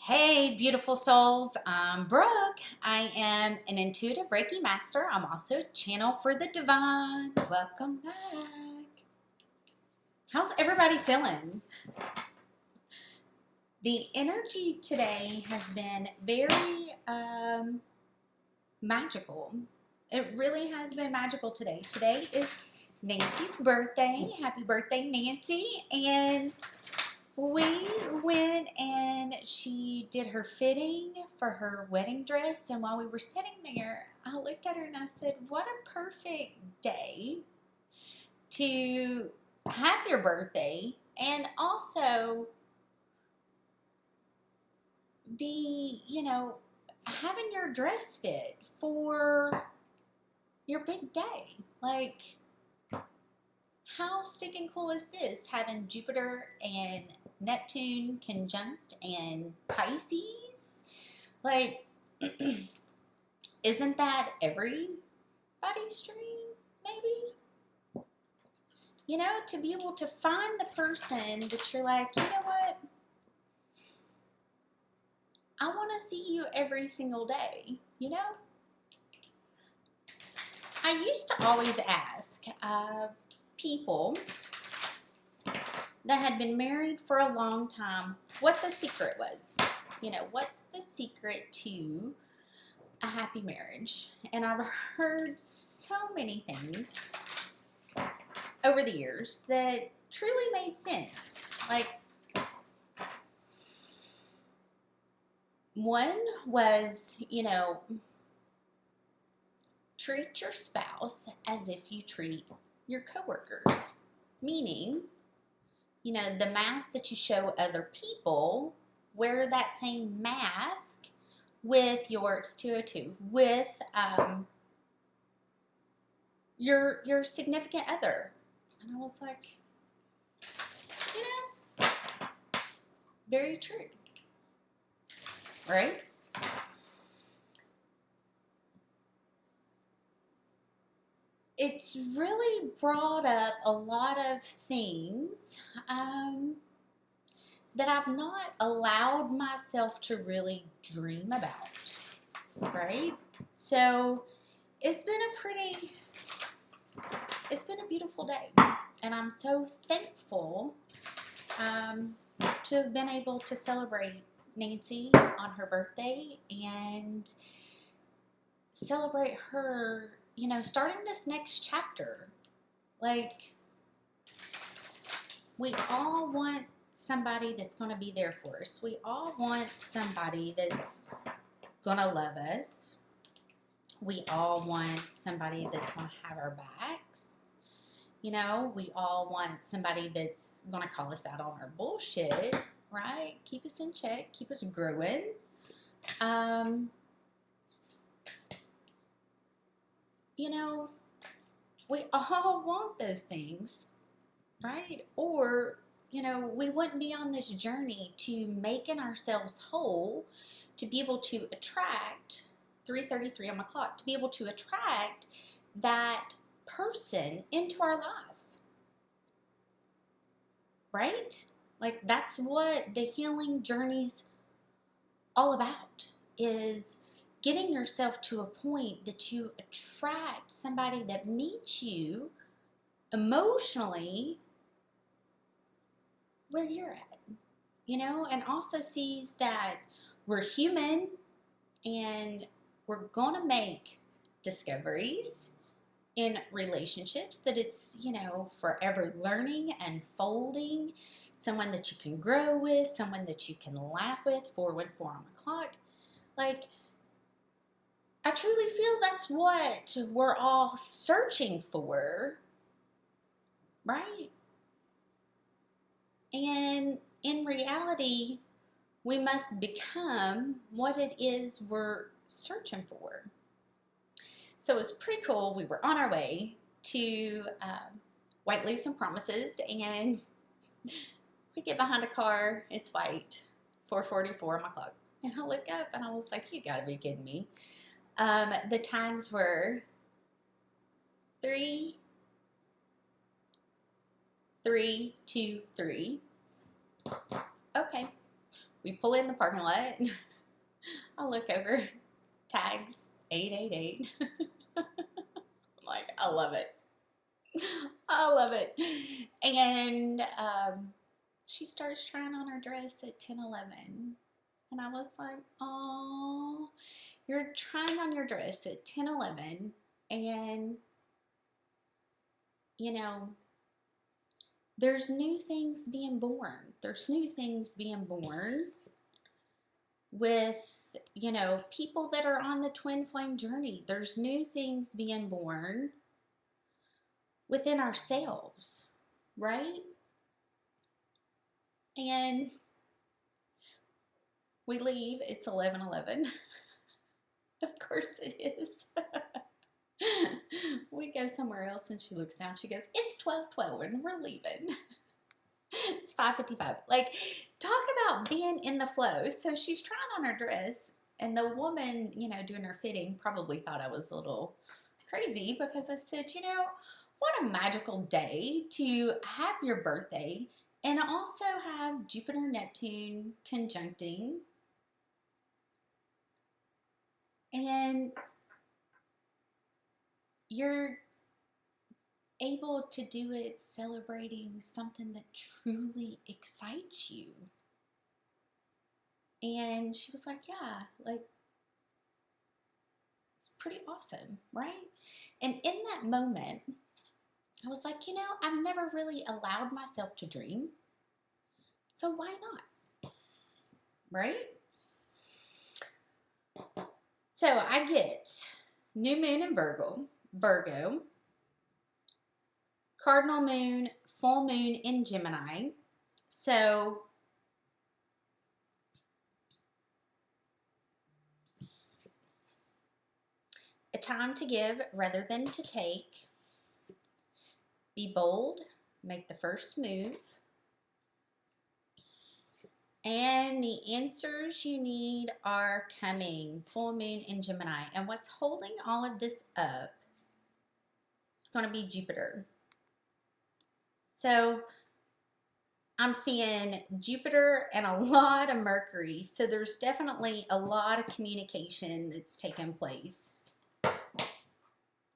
Hey, beautiful souls. I'm Brooke. I am an intuitive Reiki Master. I'm also a channel for the divine. Welcome back. How's everybody feeling? The energy today has been very magical. It really has been magical today. Today is Nancy's birthday. Happy birthday, Nancy. And we went and she did her fitting for her wedding dress, and while we were sitting there, I looked at her and I said, what a perfect day to have your birthday and also be, having your dress fit for your big day. Like, how stinking cool is this, having Jupiter and Neptune conjunct and Pisces? Like, isn't that everybody's dream, maybe? To be able to find the person that you're like, you know what? I want to see you every single day, I used to always ask people that had been married for a long time what the secret was. What's the secret to a happy marriage? And I've heard so many things over the years that truly made sense. Like, one was, treat your spouse as if you treat your coworkers. Meaning, the mask that you show other people, wear that same mask with your 202, with your significant other. And I was like, very true, right? It's really brought up a lot of things that I've not allowed myself to really dream about, right? So it's been a beautiful day, and I'm so thankful to have been able to celebrate Nancy on her birthday and celebrate her, starting this next chapter. Like, we all want somebody that's going to be there for us. We all want somebody that's going to love us. We all want somebody that's going to have our backs. We all want somebody that's going to call us out on our bullshit, right? Keep us in check, keep us growing. We all want those things, right? Or, we wouldn't be on this journey to making ourselves whole, to be able to attract 3:33 on my clock, to be able to attract that person into our life, right? Like, that's what the healing journey's all about, is getting yourself to a point that you attract somebody that meets you emotionally where you're at, and also sees that we're human and we're going to make discoveries in relationships, that it's, forever learning and folding, someone that you can grow with, someone that you can laugh with, 414 on the clock. Like, I truly feel that's what we're all searching for, right? And in reality, we must become what it is we're searching for. So it was pretty cool. We were on our way to White Leaves and Promises, and we get behind a car. It's white, 4:44 on my clock. And I look up and I was like, you gotta be kidding me. The tags were 3, 2, 3. Okay. we pull in the parking lot. I look over, tags 888. I'm like, I love it. I love it. And she starts trying on her dress at 10:11. And I was like, oh, you're trying on your dress at 10:11. And, you know, there's new things being born. There's new things being born with, you know, people that are on the twin flame journey. There's new things being born within ourselves, right? And we leave, it's 11:11. Of course it is. We go somewhere else and she looks down, she goes, it's 12:12 and we're leaving. It's 5:55. Like, talk about being in the flow. So she's trying on her dress, and the woman, you know, doing her fitting probably thought I was a little crazy, because I said, you know, what a magical day to have your birthday and also have Jupiter and Neptune conjuncting. And you're able to do it celebrating something that truly excites you. And she was like, yeah, like, it's pretty awesome, right? And in that moment, I was like, you know, I've never really allowed myself to dream, so why not, right? So I get new moon in Virgo, cardinal moon, full moon in Gemini. So a time to give rather than to take. Be bold, make the first move. And the answers you need are coming. Full moon in Gemini. And what's holding all of this up is going to be Jupiter. So I'm seeing Jupiter and a lot of Mercury. So there's definitely a lot of communication that's taking place.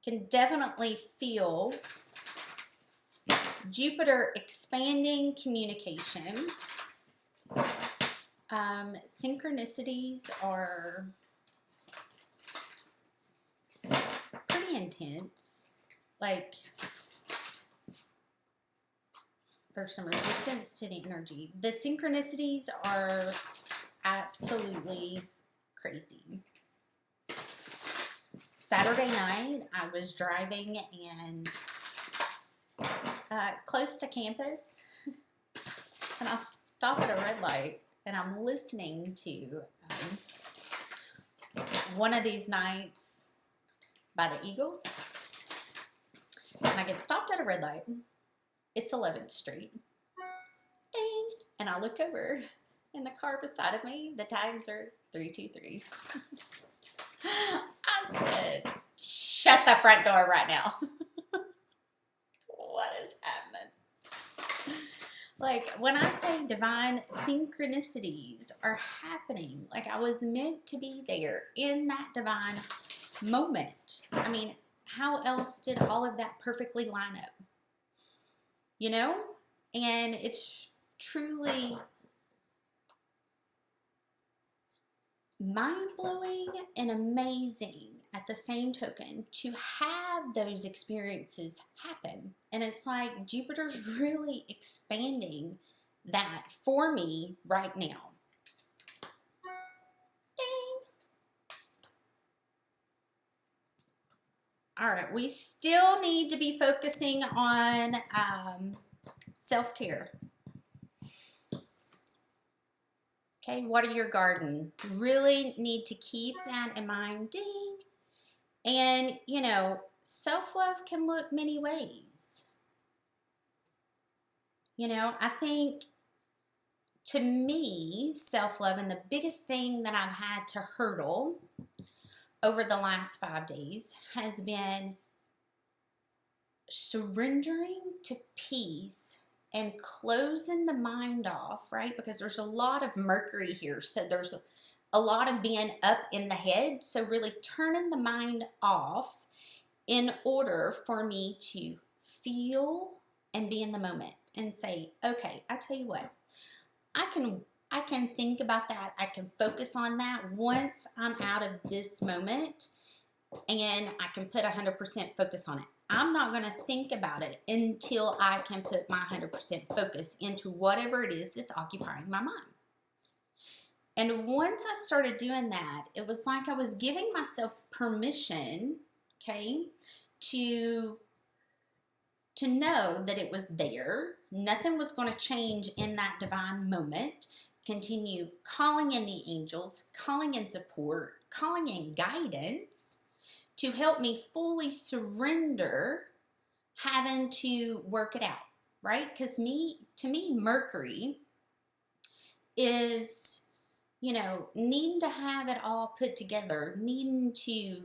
Can definitely feel Jupiter expanding communication. Synchronicities are pretty intense. Like, there's some resistance to the energy. The synchronicities are absolutely crazy. Saturday night, I was driving and close to campus, and I stop at a red light, and I'm listening to One of These Nights by the Eagles, and I get stopped at a red light. It's 11th Street. Ding! And I look over, in the car beside of me, the tags are 323. I said, shut the front door right now. What is happening? Like, when I say divine synchronicities are happening, like I was meant to be there in that divine moment. I mean, how else did all of that perfectly line up? You know? And it's truly mind-blowing and amazing at the same token to have those experiences happen. And it's like Jupiter's really expanding that for me right now. Dang. All right, we still need to be focusing on self-care. Okay, water your garden. Really need to keep that in mind. Ding. And, you know, self-love can look many ways. You know, I think, to me, self-love, and the biggest thing that I've had to hurdle over the last 5 days has been surrendering to peace and closing the mind off, right? Because there's a lot of Mercury here. So there's a lot of being up in the head. So really turning the mind off in order for me to feel and be in the moment and say, okay, I tell you what, I can think about that. I can focus on that once I'm out of this moment, and I can put 100% focus on it. I'm not going to think about it until I can put my 100% focus into whatever it is that's occupying my mind. And once I started doing that, it was like I was giving myself permission, okay, to know that it was there. Nothing was going to change in that divine moment. Continue calling in the angels, calling in support, calling in guidance to help me fully surrender having to work it out, right? Because to me, Mercury is, needing to have it all put together, needing to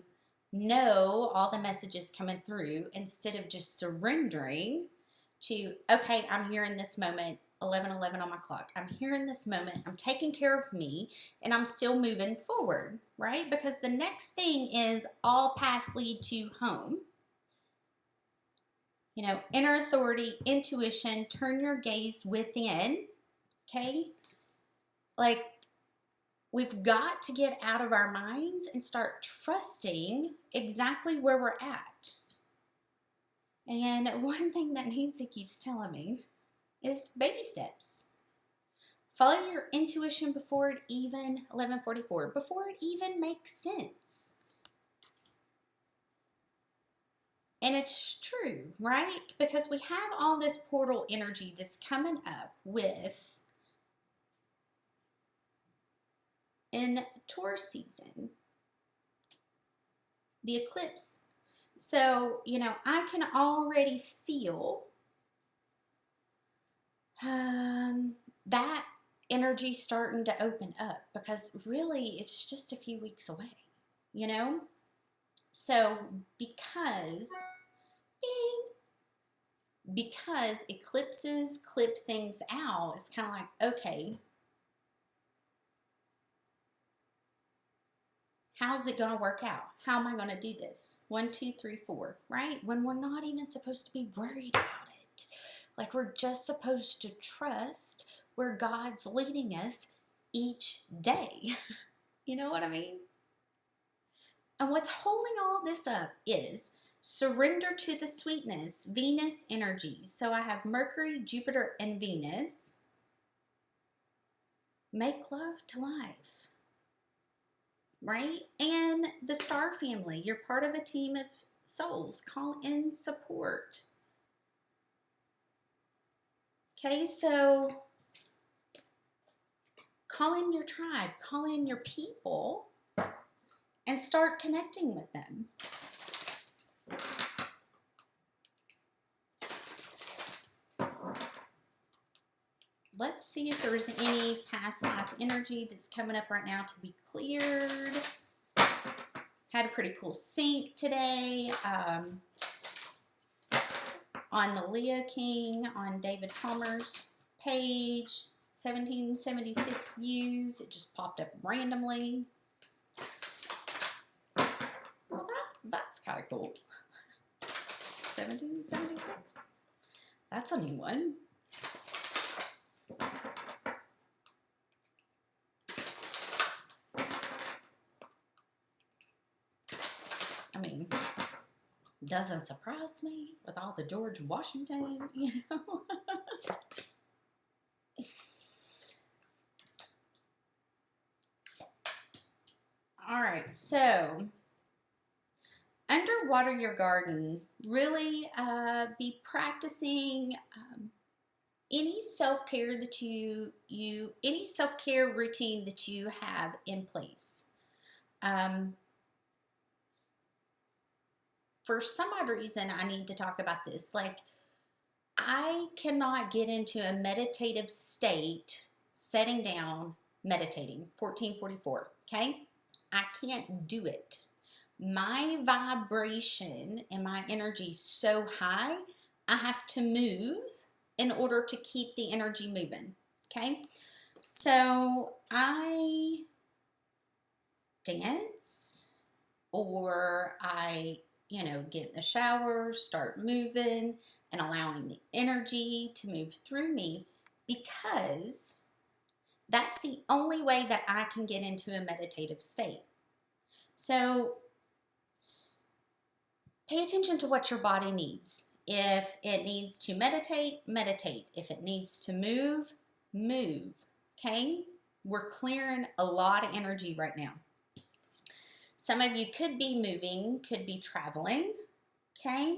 know all the messages coming through instead of just surrendering to, okay, I'm here in this moment, 11:11 on my clock. I'm here in this moment. I'm taking care of me, and I'm still moving forward, right? Because the next thing is all paths lead to home. Inner authority, intuition, turn your gaze within, okay? Like, we've got to get out of our minds and start trusting exactly where we're at. And one thing that Nancy keeps telling me is baby steps. Follow your intuition before it even, 11:44, before it even makes sense. And it's true, right? Because we have all this portal energy that's coming up with in Taurus season, the eclipse. So, I can already feel that energy starting to open up, because really it's just a few weeks away, So because eclipses clip things out, it's kind of like, okay, how's it going to work out? How am I going to do this? 1, 2, 3, 4, right? When we're not even supposed to be worried about it. Like, we're just supposed to trust where God's leading us each day. You know what I mean? And what's holding all this up is surrender to the sweetness, Venus energy. So I have Mercury, Jupiter, and Venus. Make love to life. Right? And the star family, you're part of a team of souls. Call in support. Okay, so call in your tribe, call in your people, and start connecting with them. Let's see if there's any past life energy that's coming up right now to be cleared. Had a pretty cool sync today on the Leo King on David Palmer's page. 1776 views. It just popped up randomly. Well, that's kind of cool. 1776. That's a new one. I mean, doesn't surprise me with all the George Washington, All right, so underwater your garden, really be practicing any self-care that any self-care routine that you have in place. For some odd reason, I need to talk about this. Like, I cannot get into a meditative state, setting down, meditating, 1444, okay? I can't do it. My vibration and my energy is so high, I have to move in order to keep the energy moving, okay? So I dance, or I, get in the shower, start moving and allowing the energy to move through me, because that's the only way that I can get into a meditative state. So pay attention to what your body needs. If it needs to meditate, meditate. If it needs to move, move, okay? We're clearing a lot of energy right now. Some of you could be moving, could be traveling, okay?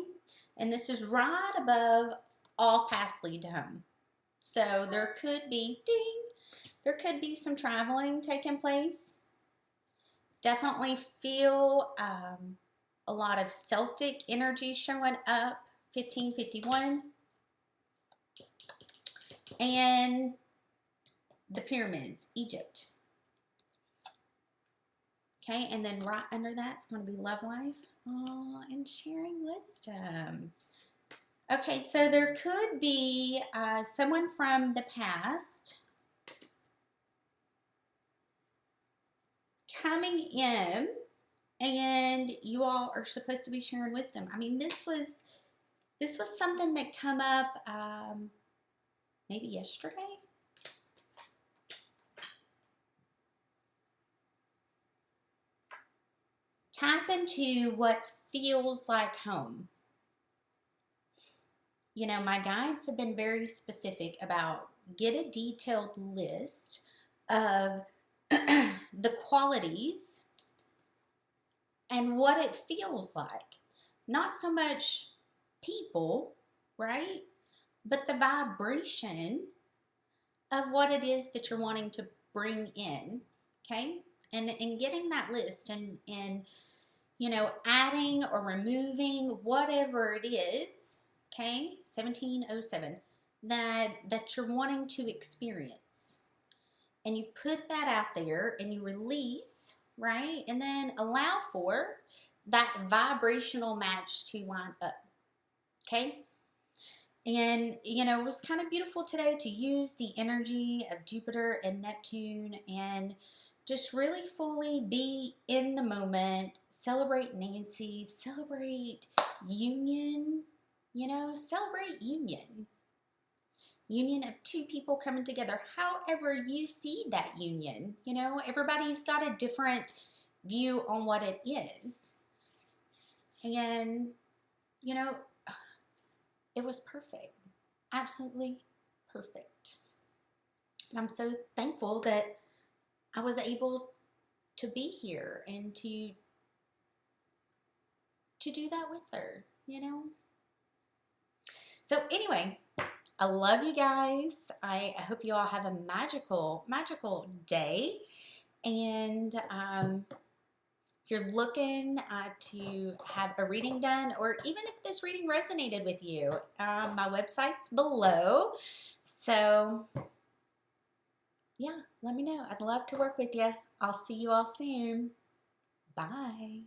And this is right above all paths lead to home. So there could be, ding, there could be some traveling taking place. Definitely feel a lot of Celtic energy showing up, 1551. And the pyramids, Egypt. Okay, and then right under that's going to be love life. Oh, and sharing wisdom. Okay, so there could be someone from the past coming in, and you all are supposed to be sharing wisdom. I mean, this was something that come up maybe yesterday. Tap into what feels like home. My guides have been very specific about get a detailed list of the qualities and what it feels like. Not so much people, right? But the vibration of what it is that you're wanting to bring in, okay? And getting that list and adding or removing whatever it is, okay, 1707, that you're wanting to experience. And you put that out there and you release, right? And then allow for that vibrational match to line up, okay? And, it was kind of beautiful today to use the energy of Jupiter and Neptune and just really fully be in the moment, celebrate Nancy, celebrate union, celebrate union. Union of two people coming together, however you see that union. Everybody's got a different view on what it is. And, it was perfect. Absolutely perfect. And I'm so thankful that I was able to be here and to do that with her, So anyway, I love you guys. I hope you all have a magical, magical day. And if you're looking to have a reading done, or even if this reading resonated with you, my website's below. So yeah, let me know. I'd love to work with you. I'll see you all soon. Bye.